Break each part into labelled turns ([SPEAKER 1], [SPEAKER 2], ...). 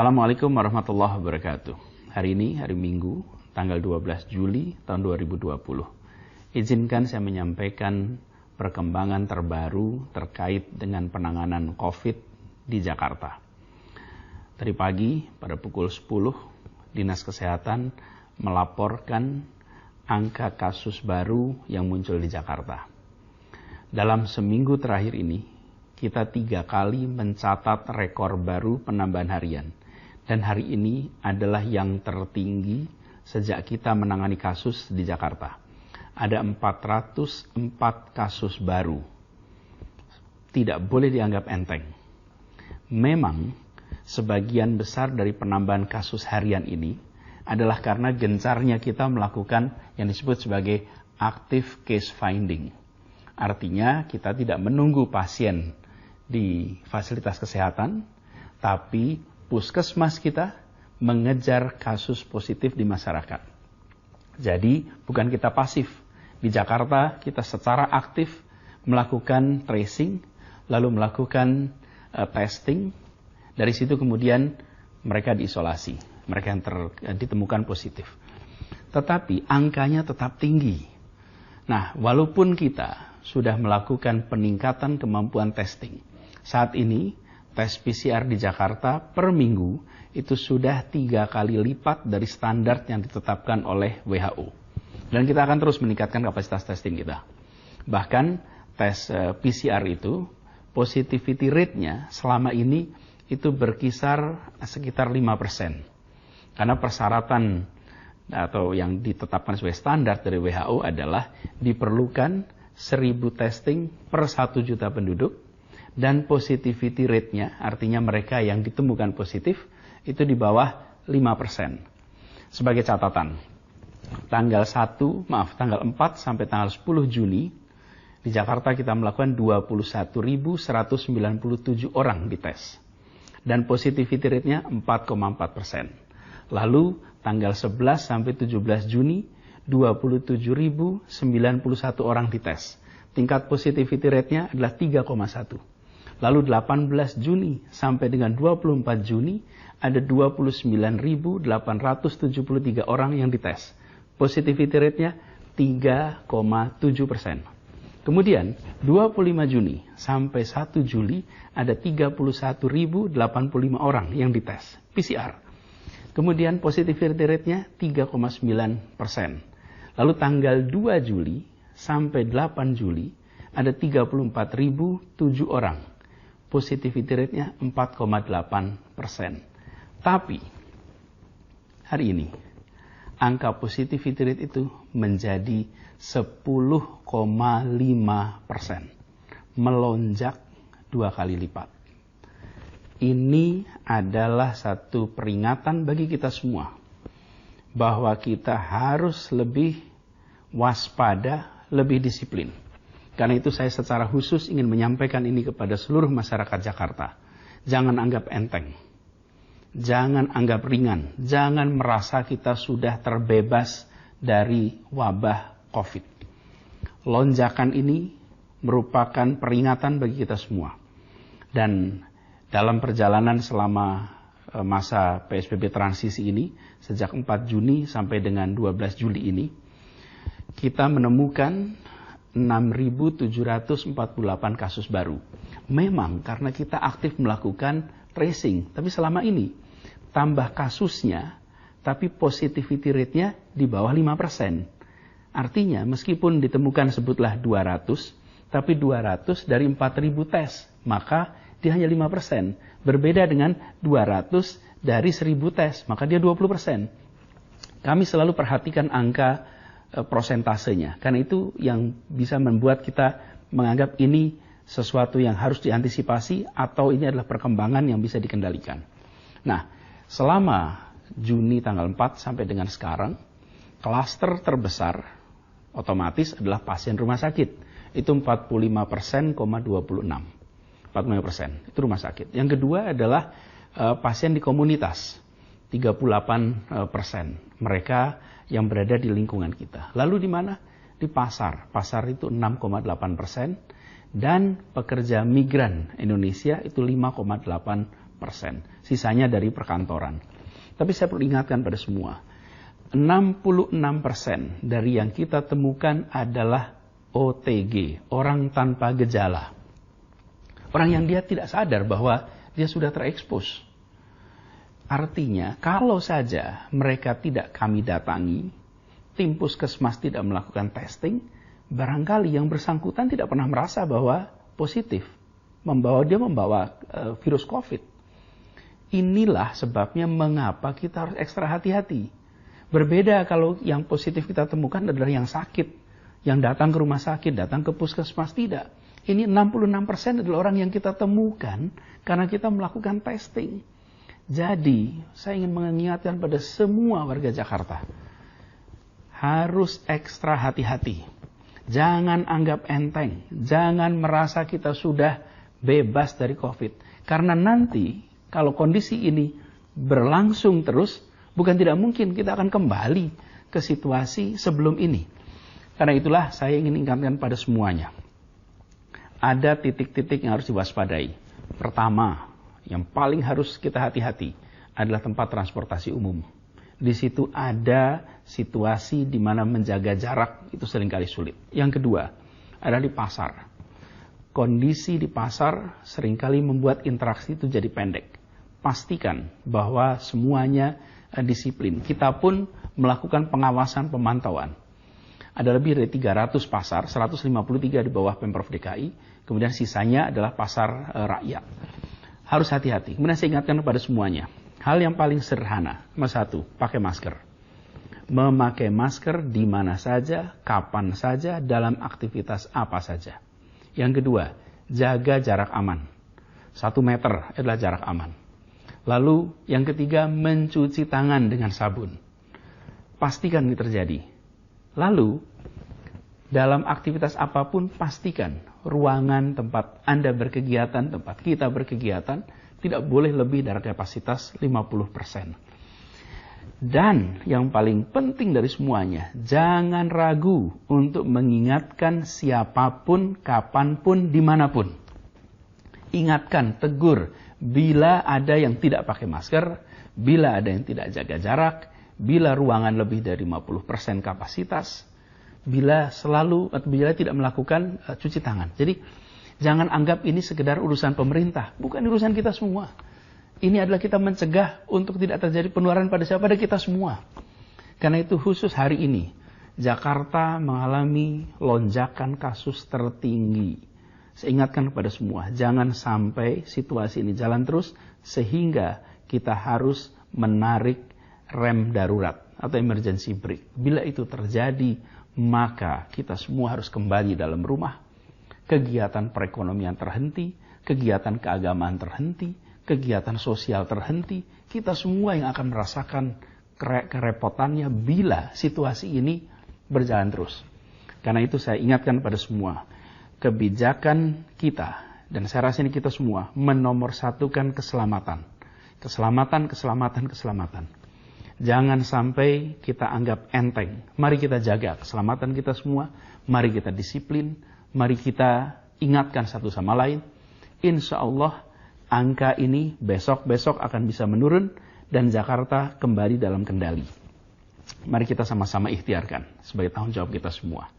[SPEAKER 1] Assalamualaikum warahmatullahi wabarakatuh. Hari ini, hari Minggu, tanggal 12 Juli tahun 2020. Izinkan saya menyampaikan perkembangan terbaru terkait dengan penanganan COVID di Jakarta. Tadi pagi, pada pukul 10, Dinas Kesehatan melaporkan angka kasus baru yang muncul di Jakarta. Dalam seminggu terakhir ini, kita 3 kali mencatat rekor baru penambahan harian. Dan hari ini adalah yang tertinggi sejak kita menangani kasus di Jakarta. Ada 404 kasus baru. Tidak boleh dianggap enteng. Memang sebagian besar dari penambahan kasus harian ini adalah karena gencarnya kita melakukan yang disebut sebagai active case finding. Artinya kita tidak menunggu pasien di fasilitas kesehatan, tapi puskesmas kita mengejar kasus positif di masyarakat. Jadi bukan kita pasif. Di Jakarta kita secara aktif melakukan tracing, lalu melakukan testing. Dari situ kemudian mereka diisolasi, mereka yang ditemukan positif. Tetapi angkanya tetap tinggi. Nah, walaupun kita sudah melakukan peningkatan kemampuan testing, saat ini tes PCR di Jakarta per minggu itu sudah 3 kali lipat dari standar yang ditetapkan oleh WHO. Dan kita akan terus meningkatkan kapasitas testing kita. Bahkan tes PCR itu, positivity rate-nya selama ini itu berkisar sekitar 5%. Karena persyaratan atau yang ditetapkan sebagai standar dari WHO adalah diperlukan 1.000 testing per 1 juta penduduk. Dan positivity rate-nya, artinya mereka yang ditemukan positif, itu di bawah 5%. Sebagai catatan, tanggal 4 sampai tanggal 10 Juni, di Jakarta kita melakukan 21.197 orang dites. Dan positivity rate-nya 4,4%. Lalu, tanggal 11 sampai 17 Juni, 27.091 orang dites. Tingkat positivity rate-nya adalah 3,1%. Lalu 18 Juni sampai dengan 24 Juni ada 29.873 orang yang dites. Positivity rate-nya 3,7%. Kemudian 25 Juni sampai 1 Juli ada 31.085 orang yang dites PCR. Kemudian positivity rate-nya 3,9%. Lalu tanggal 2 Juli sampai 8 Juli ada 34.007 orang. Positivity rate-nya 4,8%. Tapi hari ini angka positivity rate itu menjadi 10,5%. Melonjak 2 kali lipat. Ini adalah satu peringatan bagi kita semua bahwa kita harus lebih waspada, lebih disiplin. Karena itu saya secara khusus ingin menyampaikan ini kepada seluruh masyarakat Jakarta. Jangan anggap enteng. Jangan anggap ringan. Jangan merasa kita sudah terbebas dari wabah COVID. Lonjakan ini merupakan peringatan bagi kita semua. Dan dalam perjalanan selama masa PSBB transisi ini, sejak 4 Juni sampai dengan 12 Juli ini, kita menemukan 6.748 kasus baru. Memang karena kita aktif melakukan tracing, tapi selama ini tambah kasusnya, tapi positivity rate-nya di bawah 5%. Artinya meskipun ditemukan sebutlah 200, tapi 200 dari 4.000 tes, maka dia hanya 5%. Berbeda dengan 200 dari 1.000 tes, maka dia 20%. Kami selalu perhatikan angka prosentasenya. Karena itu yang bisa membuat kita menganggap ini sesuatu yang harus diantisipasi atau ini adalah perkembangan yang bisa dikendalikan. Nah, selama Juni tanggal 4 sampai dengan sekarang, klaster terbesar otomatis adalah pasien rumah sakit. Itu 45,26%. 45%. Itu rumah sakit. Yang kedua adalah pasien di komunitas. 38%. Mereka yang berada di lingkungan kita. Lalu di mana? Di pasar. Pasar itu 6,8%. Dan pekerja migran Indonesia itu 5,8%. Sisanya dari perkantoran. Tapi saya perlu ingatkan pada semua, 66% dari yang kita temukan adalah OTG, orang tanpa gejala. Orang yang dia tidak sadar bahwa dia sudah terekspos. Artinya, kalau saja mereka tidak kami datangi, tim puskesmas tidak melakukan testing, barangkali yang bersangkutan tidak pernah merasa bahwa positif. Dia membawa virus COVID. Inilah sebabnya mengapa kita harus ekstra hati-hati. Berbeda kalau yang positif kita temukan adalah yang sakit, yang datang ke rumah sakit, datang ke puskesmas, tidak. Ini 66% adalah orang yang kita temukan karena kita melakukan testing. Jadi, saya ingin mengingatkan pada semua warga Jakarta, harus ekstra hati-hati. Jangan anggap enteng, jangan merasa kita sudah bebas dari COVID. Karena nanti, kalau kondisi ini berlangsung terus, bukan tidak mungkin kita akan kembali ke situasi sebelum ini. Karena itulah saya ingin ingatkan pada semuanya. Ada titik-titik yang harus diwaspadai. Pertama, yang paling harus kita hati-hati adalah tempat transportasi umum. Di situ ada situasi di mana menjaga jarak itu seringkali sulit. Yang kedua, adalah di pasar. Kondisi di pasar seringkali membuat interaksi itu jadi pendek. Pastikan bahwa semuanya disiplin. Kita pun melakukan pengawasan pemantauan. Ada lebih dari 300 pasar, 153 di bawah Pemprov DKI, kemudian sisanya adalah pasar rakyat. Harus hati-hati. Kemudian saya ingatkan kepada semuanya, hal yang paling sederhana, nomor 1, pakai masker. Memakai masker di mana saja, kapan saja, dalam aktivitas apa saja. Yang kedua, jaga jarak aman. 1 meter adalah jarak aman. Lalu yang ketiga, mencuci tangan dengan sabun. Pastikan ini terjadi. Lalu, dalam aktivitas apapun, pastikan ruangan tempat Anda berkegiatan, tempat kita berkegiatan, tidak boleh lebih dari kapasitas 50%. Dan yang paling penting dari semuanya, jangan ragu untuk mengingatkan siapapun, kapanpun, dimanapun. Ingatkan, tegur, bila ada yang tidak pakai masker, bila ada yang tidak jaga jarak, bila ruangan lebih dari 50% kapasitas, bila tidak melakukan cuci tangan. Jadi jangan anggap ini sekedar urusan pemerintah, bukan urusan kita semua. Ini adalah kita mencegah untuk tidak terjadi penularan pada kita semua. Karena itu khusus hari ini, Jakarta mengalami lonjakan kasus tertinggi. Saya ingatkan kepada semua, jangan sampai situasi ini jalan terus sehingga kita harus menarik rem darurat atau emergency brake. Bila itu terjadi, maka kita semua harus kembali dalam rumah. Kegiatan perekonomian terhenti, kegiatan keagamaan terhenti, kegiatan sosial terhenti. Kita semua yang akan merasakan kerepotannya bila situasi ini berjalan terus. Karena itu saya ingatkan pada semua, kebijakan kita, dan saya rasa ini kita semua, menomorsatukan keselamatan. Keselamatan. Jangan sampai kita anggap enteng. Mari kita jaga keselamatan kita semua. Mari kita disiplin. Mari kita ingatkan satu sama lain. Insya Allah angka ini besok-besok akan bisa menurun dan Jakarta kembali dalam kendali. Mari kita sama-sama ikhtiarkan sebagai tanggung jawab kita semua.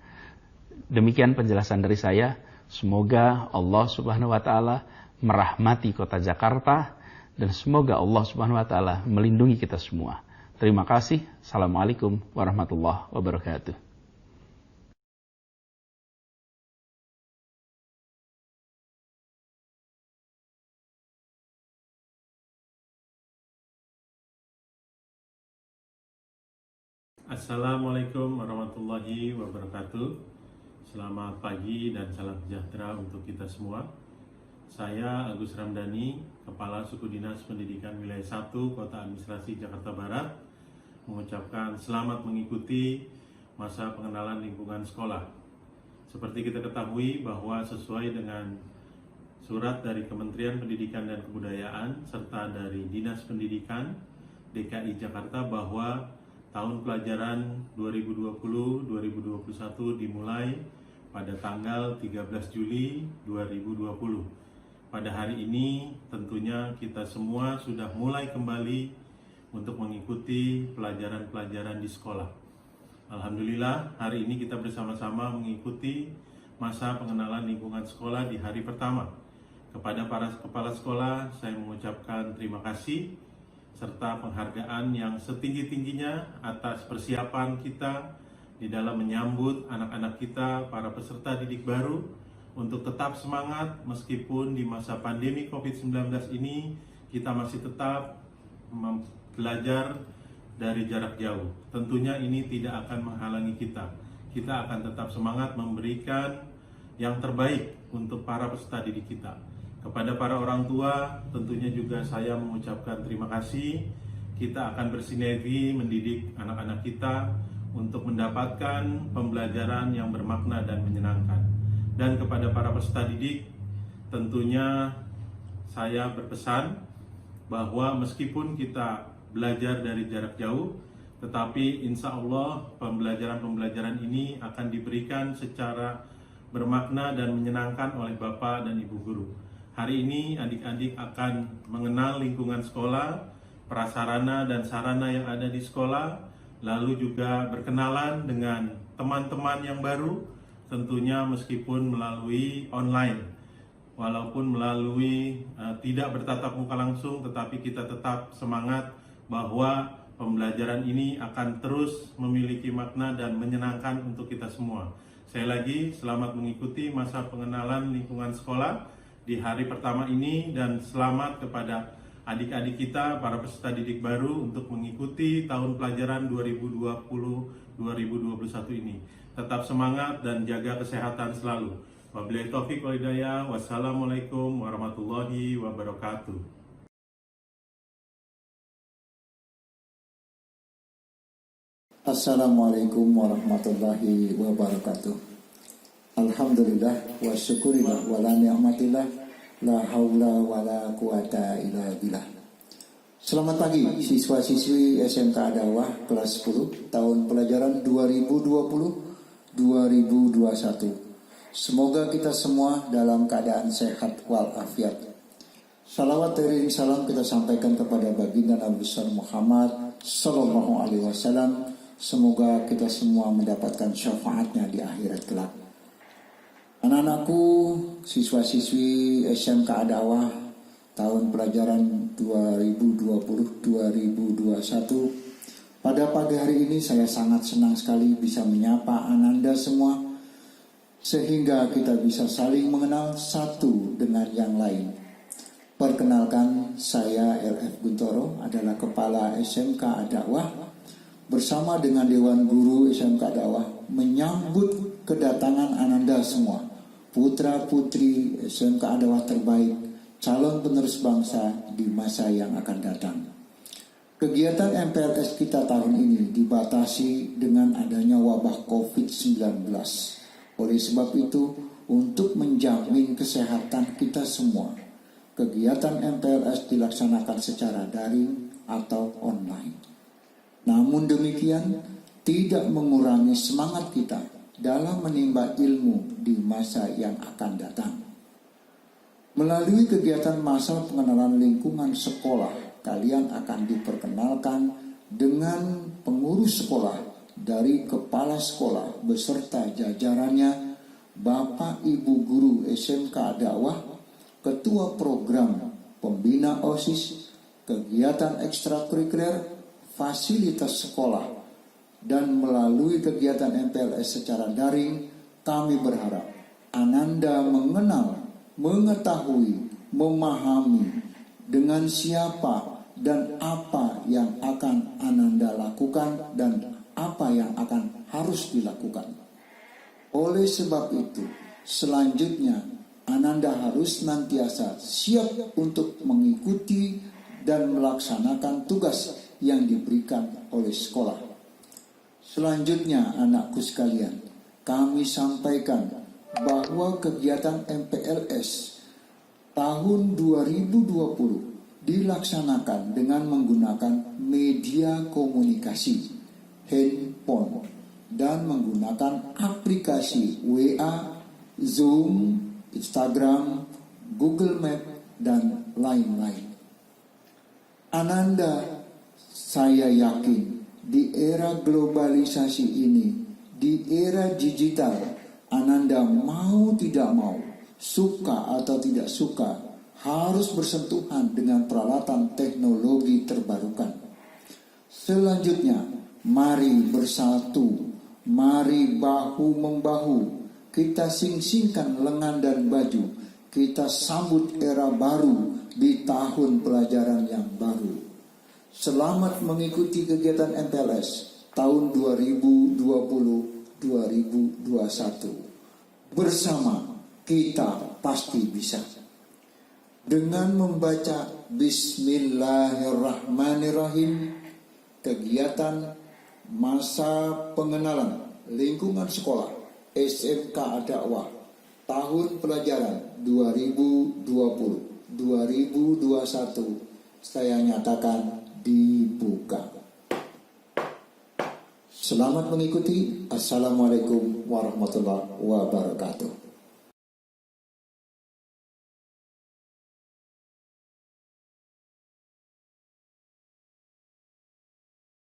[SPEAKER 1] Demikian penjelasan dari saya. Semoga Allah Subhanahu wa taala merahmati kota Jakarta dan semoga Allah Subhanahu wa taala melindungi kita semua. Terima kasih. Assalamualaikum warahmatullahi wabarakatuh.
[SPEAKER 2] Assalamualaikum warahmatullahi wabarakatuh. Selamat pagi dan salam sejahtera untuk kita semua. Saya Agus Ramdhani, Kepala Suku Dinas Pendidikan Wilayah 1 Kota Administrasi Jakarta Barat, mengucapkan selamat mengikuti masa pengenalan lingkungan sekolah. Seperti kita ketahui bahwa sesuai dengan surat dari Kementerian Pendidikan dan Kebudayaan serta dari Dinas Pendidikan DKI Jakarta bahwa tahun pelajaran 2020-2021 dimulai pada tanggal 13 Juli 2020 pada hari ini tentunya kita semua sudah mulai kembali untuk mengikuti pelajaran-pelajaran di sekolah. Alhamdulillah, hari ini kita bersama-sama mengikuti masa pengenalan lingkungan sekolah di hari pertama. Kepada para kepala sekolah, saya mengucapkan terima kasih serta penghargaan yang setinggi-tingginya atas persiapan kita di dalam menyambut anak-anak kita, para peserta didik baru, untuk tetap semangat meskipun di masa pandemi COVID-19 ini kita masih tetap belajar dari jarak jauh. Tentunya ini tidak akan menghalangi kita. Kita akan tetap semangat memberikan yang terbaik untuk para peserta didik kita. Kepada para orang tua, tentunya juga saya mengucapkan terima kasih. Kita akan bersinergi mendidik anak-anak kita untuk mendapatkan pembelajaran yang bermakna dan menyenangkan. Dan kepada para peserta didik, tentunya saya berpesan bahwa meskipun kita belajar dari jarak jauh, tetapi insya Allah pembelajaran-pembelajaran ini akan diberikan secara bermakna dan menyenangkan oleh Bapak dan Ibu Guru. Hari ini adik-adik akan mengenal lingkungan sekolah, prasarana dan sarana yang ada di sekolah, lalu juga berkenalan dengan teman-teman yang baru, tentunya meskipun melalui online, walaupun melalui tidak bertatap muka langsung, tetapi kita tetap semangat bahwa pembelajaran ini akan terus memiliki makna dan menyenangkan untuk kita semua. Sekali lagi, selamat mengikuti masa pengenalan lingkungan sekolah di hari pertama ini, dan selamat kepada adik-adik kita, para peserta didik baru, untuk mengikuti tahun pelajaran 2020-2021 ini. Tetap semangat dan jaga kesehatan selalu. Wabillahi taufiq wal hidayah. Wassalamualaikum warahmatullahi wabarakatuh.
[SPEAKER 3] Assalamualaikum warahmatullahi wabarakatuh. Alhamdulillah wa syukurillah wa la ni'matillah la haula wa la quwata illa billah. Selamat pagi siswa-siswi SMK Adawah kelas 10 tahun pelajaran 2020-2021. Semoga kita semua dalam keadaan sehat walafiat. Salawat dan salam kita sampaikan kepada baginda Nabi besar Muhammad sallallahu alaihi wasallam. Semoga kita semua mendapatkan syafaatnya di akhirat kelak. Anak-anakku, siswa-siswi SMK Adawah tahun pelajaran 2020-2021. Pada pagi hari ini saya sangat senang sekali bisa menyapa Ananda semua, sehingga kita bisa saling mengenal satu dengan yang lain. Perkenalkan, saya LF Guntoro adalah Kepala SMK Adawah, bersama dengan Dewan Guru SMK Adawah menyambut kedatangan Ananda semua, putra-putri SMK Adawah terbaik, calon penerus bangsa di masa yang akan datang. Kegiatan MPLS kita tahun ini dibatasi dengan adanya wabah COVID-19. Oleh sebab itu, untuk menjamin kesehatan kita semua, kegiatan MPLS dilaksanakan secara daring atau online. Namun demikian, tidak mengurangi semangat kita dalam menimba ilmu di masa yang akan datang. Melalui kegiatan masa pengenalan lingkungan sekolah, kalian akan diperkenalkan dengan pengurus sekolah dari kepala sekolah beserta jajarannya, Bapak Ibu Guru SMK Adawah, Ketua Program Pembina OSIS, kegiatan ekstrakurikuler, fasilitas sekolah, dan melalui kegiatan MPLS secara daring, kami berharap Ananda mengenal, mengetahui, memahami dengan siapa dan apa yang akan Ananda lakukan dan apa yang akan harus dilakukan. Oleh sebab itu, selanjutnya Ananda harus senantiasa siap untuk mengikuti dan melaksanakan tugas yang diberikan oleh sekolah. Selanjutnya, anakku sekalian, kami sampaikan bahwa kegiatan MPLS tahun 2020 dilaksanakan dengan menggunakan media komunikasi, handphone, dan menggunakan aplikasi WA, Zoom, Instagram, Google Map, dan lain-lain. Ananda, saya yakin di era globalisasi ini, di era digital, Ananda mau tidak mau, suka atau tidak suka, harus bersentuhan dengan peralatan teknologi terbarukan. Selanjutnya, mari bersatu, mari bahu-membahu, kita sing-singkan lengan dan baju, kita sambut era baru di tahun pelajaran yang baru. Selamat mengikuti kegiatan MPLS tahun 2020-2021. Bersama kita pasti bisa. Dengan membaca Bismillahirrahmanirrahim, kegiatan masa pengenalan lingkungan sekolah SMK Dakwah tahun pelajaran 2020-2021 saya nyatakan dibuka. Selamat mengikuti. Assalamualaikum warahmatullahi wabarakatuh.